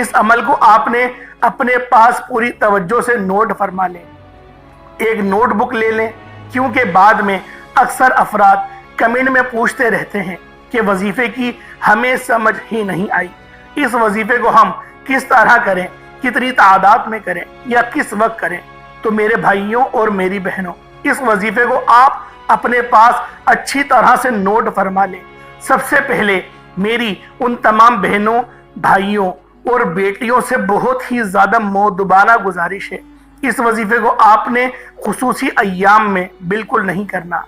اس عمل کو آپ نے اپنے پاس پوری توجہ سے نوٹ فرما لیں، ایک نوٹ بک لے لیں، کیونکہ بعد میں اکثر افراد کمنٹ میں پوچھتے رہتے ہیں کہ وظیفے کی ہمیں سمجھ ہی نہیں آئی، اس وظیفے کو ہم کس طرح کریں، کتنی تعداد میں کریں یا کس وقت کریں۔ تو میرے بھائیوں اور میری بہنوں، اس وظیفے کو آپ اپنے پاس اچھی طرح سے نوٹ فرما لیں۔ سب سے پہلے میری ان تمام بہنوں، بھائیوں اور بیٹیوں سے بہت ہی زیادہ مؤدبانہ گزارش ہے، اس وظیفے کو آپ نے خصوصی ایام میں بالکل نہیں کرنا۔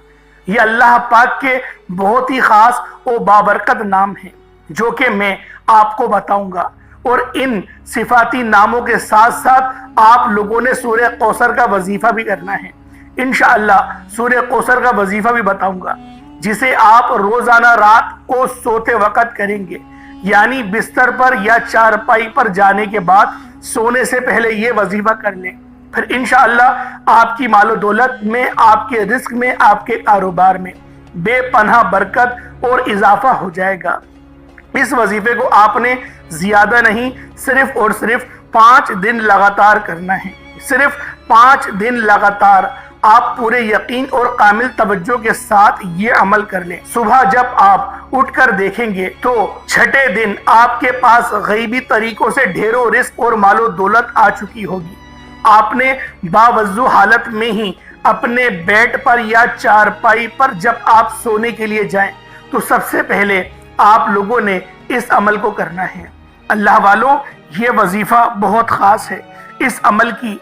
یہ اللہ پاک کے بہت ہی خاص اور بابرکت نام ہیں جو کہ میں آپ کو بتاؤں گا، اور ان صفاتی ناموں کے ساتھ ساتھ آپ لوگوں نے سورہ کوثر کا وظیفہ بھی کرنا ہے۔ انشاءاللہ سورہ کوثر کا وظیفہ بھی بتاؤں گا، جسے آپ روزانہ رات کو سوتے وقت کریں گے، یعنی بستر پر یا چارپائی پر جانے کے بعد سونے سے پہلے یہ وظیفہ کر لیں۔ پھر انشاءاللہ آپ کی مال و دولت میں، آپ کے رزق میں، آپ کے کاروبار میں بے پناہ برکت اور اضافہ ہو جائے گا۔ اس وظیفے کو آپ نے زیادہ نہیں، صرف اور صرف 5 دن لگاتار کرنا ہے، صرف 5 دن لگاتار آپ پورے یقین اور کامل توجہ کے ساتھ یہ عمل کر لیں۔ صبح جب آپ اٹھ کر دیکھیں گے تو چھٹے دن آپ کے پاس غیبی طریقوں سے ڈھیروں رزق اور مال و دولت آ چکی ہوگی۔ آپ نے باوضو حالت میں ہی اپنے بیڈ پر یا چارپائی پر جب آپ سونے کے لیے جائیں تو سب سے پہلے آپ لوگوں نے اس عمل کو کرنا ہے۔ اللہ والوں، یہ وظیفہ بہت خاص ہے، اس عمل کی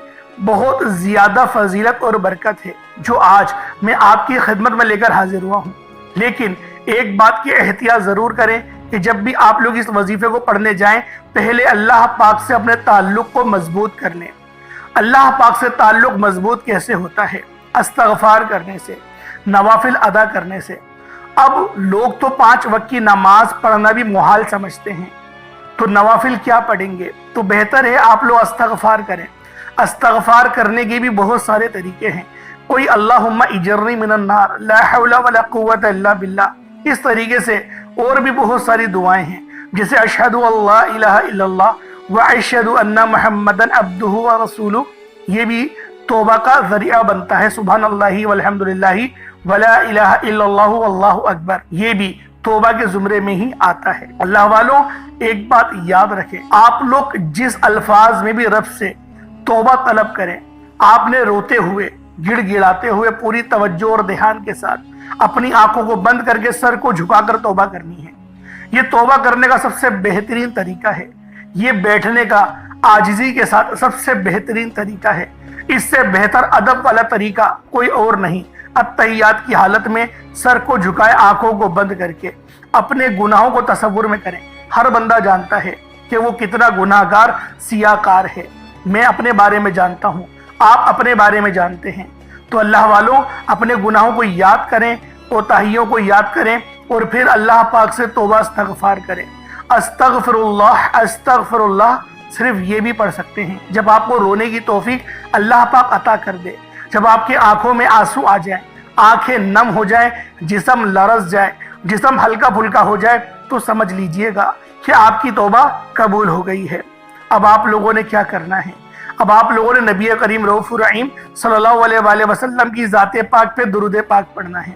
بہت زیادہ فضیلت اور برکت ہے جو آج میں آپ کی خدمت میں لے کر حاضر ہوا ہوں۔ لیکن ایک بات کی احتیاط ضرور کریں کہ جب بھی آپ لوگ اس وظیفے کو پڑھنے جائیں، پہلے اللہ پاک سے اپنے تعلق کو مضبوط کر لیں۔ اللہ پاک سے تعلق مضبوط کیسے ہوتا ہے؟ استغفار کرنے سے، نوافل ادا کرنے سے۔ اب لوگ تو 5 وقت کی نماز پڑھنا بھی محال سمجھتے ہیں، تو نوافل کیا پڑھیں گے؟ تو بہتر ہے آپ لوگ استغفار کریں۔ استغفار کرنے کے بھی بہت سارے طریقے ہیں، کوئی اللہم اجرنی من النار، لا حول ولا قوت الا باللہ، اس طریقے سے اور بھی بہت ساری دعائیں ہیں، جیسے اشہد ان لا الہ الا اللہ واشہد ان محمدا عبدہ ورسولہ، یہ بھی توبہ کا ذریعہ بنتا ہے۔ سبحان اللہ والحمدللہ ولا الہ الا اللہ واللہ اکبر، یہ بھی توبہ کے زمرے میں ہی آتا ہے۔ اللہ والوں، ایک بات یاد رکھیں، آپ لوگ جس الفاظ میں بھی رب سے توبہ طلب کریں، آپ نے روتے ہوئے، گڑ گڑاتے ہوئے، پوری توجہ اور دھیان کے ساتھ اپنی آنکھوں کو بند کر کے سر کو جھکا کر توبہ کرنی ہے۔ یہ توبہ کرنے کا سب سے بہترین طریقہ ہے، یہ بیٹھنے کا عاجزی کے ساتھ سب سے بہترین طریقہ ہے۔ اس سے بہتر ادب والا طریقہ کوئی اور نہیں۔ التحیات کی حالت میں سر کو جھکائے، آنکھوں کو بند کر کے اپنے گناہوں کو تصور میں کریں۔ ہر بندہ جانتا ہے کہ وہ کتنا گناہگار سیاکار ہے، میں اپنے بارے میں جانتا ہوں، آپ اپنے بارے میں جانتے ہیں۔ تو اللہ والوں، اپنے گناہوں کو یاد کریں، کوتاہیوں کو یاد کریں، اور پھر اللہ پاک سے توبہ استغفار کریں۔ استغفر اللہ صرف یہ بھی پڑھ سکتے ہیں جب آپ کو رونے کی توفیق اللہ پاک عطا کر دے، جب آپ کی آنکھوں میں آنسو آ جائیں، آنکھیں نم ہو جائیں، جسم لرز جائے، جسم ہلکا پھلکا ہو جائے، تو سمجھ لیجئے گا کہ آپ کی توبہ قبول ہو گئی ہے۔ اب آپ لوگوں نے کیا کرنا ہے؟ اب آپ لوگوں نے نبی کریم رؤوف الرحیم صلی اللہ علیہ وآلہ وسلم کی ذات پاک پہ درود پاک پڑھنا ہے۔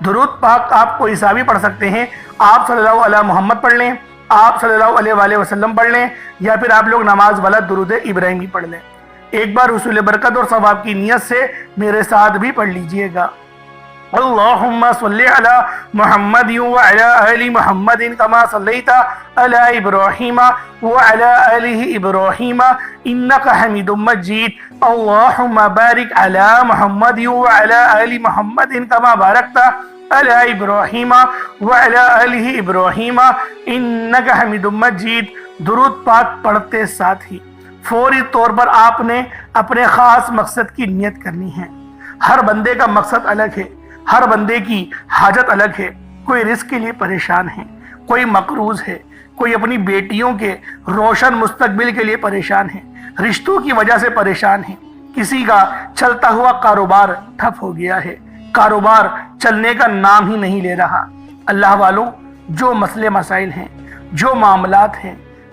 درود پاک آپ کوئی سا بھی پڑھ سکتے ہیں، آپ صلی اللہ علیہ محمد پڑھ لیں، آپ صلی اللہ علیہ وآلہ وسلم پڑھ لیں، یا پھر آپ لوگ نماز والا درود ابراہیمی پڑھ لیں۔ ایک بار حصول برکت اور ثواب کی نیت سے میرے ساتھ بھی پڑھ لیجئے گا۔ اللہم صلی علی محمد وعلی آل محمد کما صلیت علی ابراہیم وعلی آل ابراہیم انکا حمید مجید۔ اللہم بارک علی محمد وعلی آل محمد کما بارکت علی ابراہیم وعلی آل ابراہیم انکا حمید مجید۔ درود پاک پڑھتے ساتھ ہی فوری طور پر آپ نے اپنے خاص مقصد کی نیت کرنی ہے۔ ہر بندے کا مقصد الگ ہے، ہر بندے کی حاجت الگ ہے۔ کوئی رزق کے لیے پریشان ہے، کوئی مقروض ہے، کوئی اپنی بیٹیوں کے روشن مستقبل کے لیے پریشان ہے، رشتوں کی وجہ سے پریشان ہے، کسی کا چلتا ہوا کاروبار ٹھپ ہو گیا ہے، کاروبار چلنے کا نام ہی نہیں لے رہا۔ اللہ والوں، جو مسئلے مسائل ہیں، جو معاملات ہیں،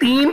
3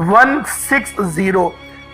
160,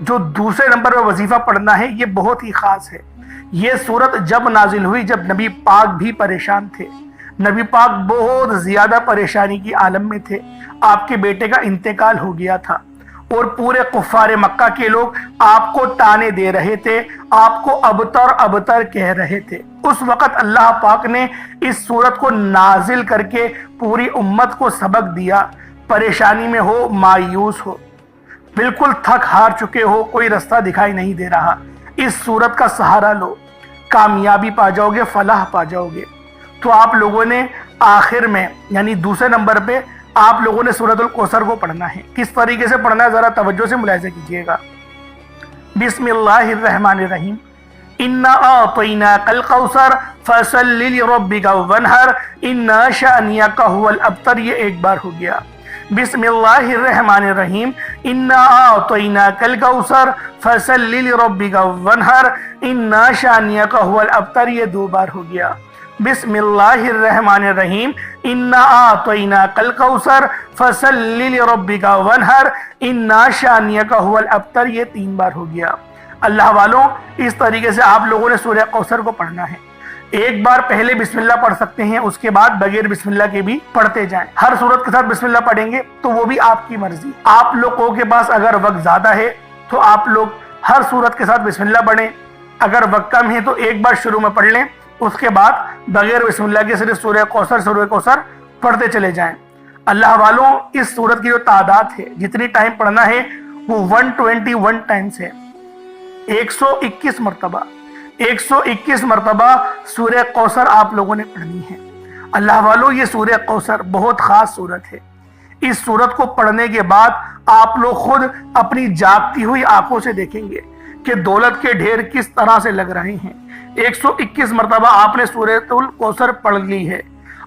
جو دوسرے نمبر پر وظیفہ پڑھنا ہے یہ بہت ہی خاص ہے۔ یہ سورت جب نازل ہوئی جب نبی پاک بھی پریشان تھے، نبی پاک بہت زیادہ پریشانی کی عالم میں تھے، آپ کے بیٹے کا انتقال ہو گیا تھا اور پورے کفار مکہ کے لوگ آپ کو تانے دے رہے تھے، آپ کو ابتر ابتر کہہ رہے تھے۔ اس وقت اللہ پاک نے اس سورت کو نازل کر کے پوری امت کو سبق دیا، پریشانی میں ہو، مایوس ہو، بالکل تھک ہار چکے ہو، کوئی رستہ دکھائی نہیں دے رہا، اس سورت کا سہارا لو، کامیابی پا جاؤ گے، فلاح پا جاؤ گے۔ تو آپ لوگوں نے آخر میں یعنی دوسرے نمبر پہ آپ لوگوں نے سورۃ الکوثر کو پڑھنا ہے۔ کس طریقے سے پڑھنا ہے ذرا توجہ سے ملاحظہ کیجئے گا۔ بسم اللہ الرحمن الرحیم، اِنَّا أَعْطَيْنَاكَ الْكَوْثَرَ فَصَلِّ لِرَبِّكَ وَانْحَرْ إِنَّ شَانِئَكَ هُوَ الْأَبْتَرُ، یہ ایک بار ہو گیا۔ بسم اللہ الرحمن الرحیم، اِنَّا أَعْطَيْنَاكَ الْكَوْثَرَ فَصَلِّ لِرَبِّكَ وَانْحَرْ إِنَّ شَانِئَكَ هُوَ الْأَبْتَرُ، یہ دو بار ہو گیا۔ بسم اللہ الرحمن الرحیم، اِنَّا أَعْطَيْنَاكَ الْكَوْثَرَ فَصَلِّ لِرَبِّكَ وَانْحَرْ إِنَّ شَانِئَكَ هُوَ الْأَبْتَرُ، یہ تین بار ہو گیا۔ اللہ والوں اس طریقے سے آپ لوگوں نے سورہ کوثر کو پڑھنا ہے۔ ایک بار پہلے بسم اللہ پڑھ سکتے ہیں، اس کے بعد بغیر بسم اللہ کے بھی پڑھتے جائیں۔ ہر سورت کے ساتھ بسم اللہ پڑھیں گے تو وہ بھی آپ کی مرضی۔ آپ لوگوں کے پاس اگر وقت زیادہ ہے تو آپ لوگ ہر سورت کے ساتھ بسم اللہ پڑھیں، اگر وقت کم ہے تو ایک بار شروع میں پڑھ لیں، اس کے بعد بغیر بسم اللہ کے صرف سورہ کوثر پڑھتے چلے جائیں۔ اللہ والوں اس سورت کی جو تعداد ہے، جتنی ٹائم پڑھنا ہے وہ 121 ٹائمز ہے، 121 مرتبہ 121 مرتبہ سورہ کوثر آپ لوگوں نے پڑھنی ہے۔ اللہ والوں یہ سورہ کوثر بہت خاص سورت ہے۔ اس سورت کو پڑھنے کے بعد آپ لوگ خود اپنی جاگتی ہوئی آنکھوں سے دیکھیں گے کہ دولت کے ڈھیر کس طرح سے لگ رہے ہیں۔ 121 مرتبہ آپ نے سورہ الکوثر پڑھ لی ہے۔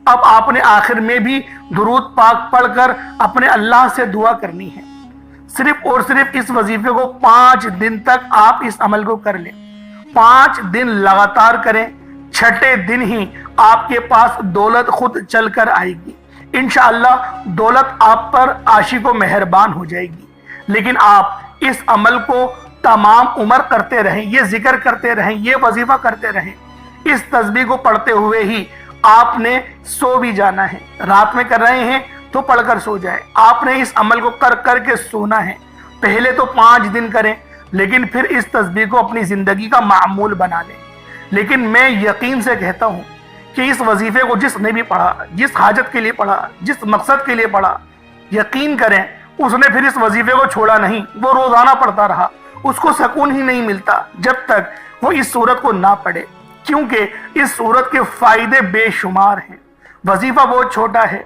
اب آپ نے آخر میں بھی درود پاک پڑھ کر اپنے اللہ سے دعا کرنی ہے۔ صرف اور صرف اس وظیفے کو 5 دن تک آپ اس عمل کو کر لیں، 5 دن لگاتار کریں، چھٹے دن ہی آپ کے پاس دولت خود چل کر آئے گی۔ انشاءاللہ دولت آپ پر عاشق و مہربان ہو جائے گی۔ لیکن آپ اس عمل کو تمام عمر کرتے رہیں، یہ ذکر کرتے رہیں، یہ وظیفہ کرتے رہیں۔ اس تسبیح کو پڑھتے ہوئے ہی آپ نے سو بھی جانا ہے۔ رات میں کر رہے ہیں تو پڑھ کر سو جائے۔ آپ نے اس عمل کو کر کر کے سونا ہے۔ پہلے تو 5 دن کریں، لیکن پھر اس تسبیح کو اپنی زندگی کا معمول بنا لیں۔ لیکن میں یقین سے کہتا ہوں کہ اس وظیفے کو جس نے بھی پڑھا، جس حاجت کے لیے پڑھا، جس مقصد کے لیے پڑھا، یقین کریں اس نے پھر اس وظیفے کو چھوڑا نہیں، وہ روزانہ پڑھتا رہا۔ اس کو سکون ہی نہیں ملتا جب تک وہ اس سورت کو نہ پڑھے، کیونکہ اس سورت کے فائدے بے شمار ہیں۔ وظیفہ بہت چھوٹا ہے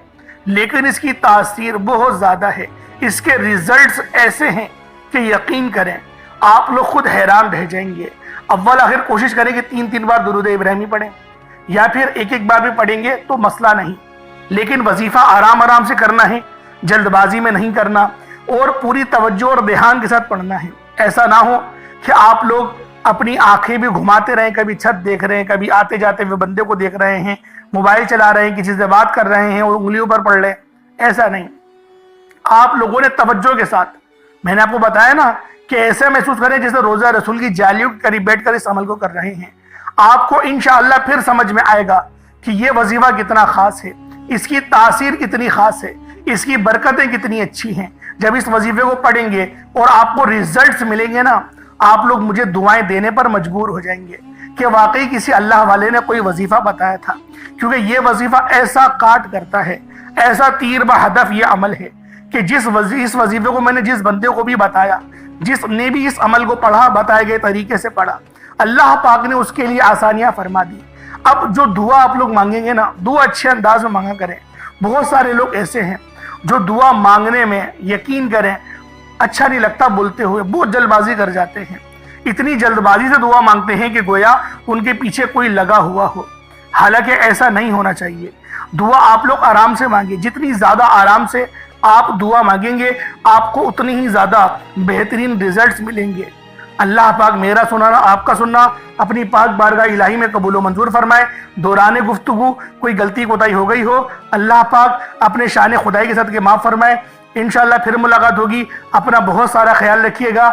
لیکن اس کی تاثیر بہت زیادہ ہے۔ اس کے ریزلٹس ایسے ہیں کہ یقین کریں آپ لوگ خود حیران رہ جائیں گے۔ اول آخر کوشش کریں کہ 3 بار درود ابراہیمی پڑھیں، یا پھر ایک بار بھی پڑھیں گے تو مسئلہ نہیں، لیکن وظیفہ آرام سے کرنا ہے، جلد بازی میں نہیں کرنا، اور پوری توجہ اور دھیان کے ساتھ پڑھنا ہے۔ ایسا نہ ہو کہ آپ لوگ اپنی آنکھیں بھی گھماتے رہیں، کبھی چھت دیکھ رہے ہیں، کبھی آتے جاتے ہوئے بندے کو دیکھ رہے ہیں، موبائل چلا رہے ہیں، کسی سے بات کر رہے ہیں اور انگلیوں پر پڑھ لیں۔ ایسا نہیں، آپ لوگوں نے توجہ کے ساتھ، میں نے آپ کو بتایا نا کہ ایسے محسوس کریں جیسے روزہ رسول کی جالیوں کے قریب بیٹھ کر اس عمل کو کر رہے ہیں۔ آپ کو انشاءاللہ پھر سمجھ میں آئے گا کہ یہ وظیفہ کتنا خاص ہے، اس کی تاثیر کتنی خاص ہے، اس کی برکتیں کتنی اچھی ہیں۔ جب اس وظیفے کو پڑھیں گے اور آپ کو ریزلٹس ملیں گے نا، آپ لوگ مجھے دعائیں دینے پر مجبور ہو جائیں گے کہ واقعی کسی اللہ والے نے کوئی وظیفہ بتایا تھا، کیونکہ یہ وظیفہ ایسا کاٹ کرتا ہے، ایسا تیر بہدف یہ عمل ہے کہ اس وظیفے کو میں نے جس بندے کو بھی بتایا، جس نے بھی اس عمل کو پڑھا، بتائے گئے طریقے سے پڑھا، اللہ پاک نے اس کے لیے آسانیاں فرما دی۔ اب جو دعا آپ لوگ مانگیں گے نا، دعا اچھے انداز میں مانگا کریں۔ بہت سارے لوگ ایسے ہیں جو دعا مانگنے میں یقین کریں اچھا نہیں لگتا، بولتے ہوئے بہت جلد بازی کر جاتے ہیں، اتنی جلد بازی سے دعا مانگتے ہیں کہ گویا ان کے پیچھے کوئی لگا ہوا ہو، حالانکہ ایسا نہیں ہونا چاہیے۔ دعا آپ لوگ آرام سے مانگیں، جتنی زیادہ آرام سے آپ دعا مانگیں گے آپ کو اتنی ہی زیادہ بہترین ریزلٹس ملیں گے۔ اللہ پاک میرا سننا، آپ کا سننا اپنی پاک بارگاہ الہی میں قبول و منظور فرمائے۔ دوران گفتگو کوئی غلطی کوتاہی ہو گئی ہو، اللہ پاک اپنے شان خدائی کے ساتھ کے معاف فرمائے۔ انشاءاللہ پھر ملاقات ہوگی۔ اپنا بہت سارا خیال رکھیے گا۔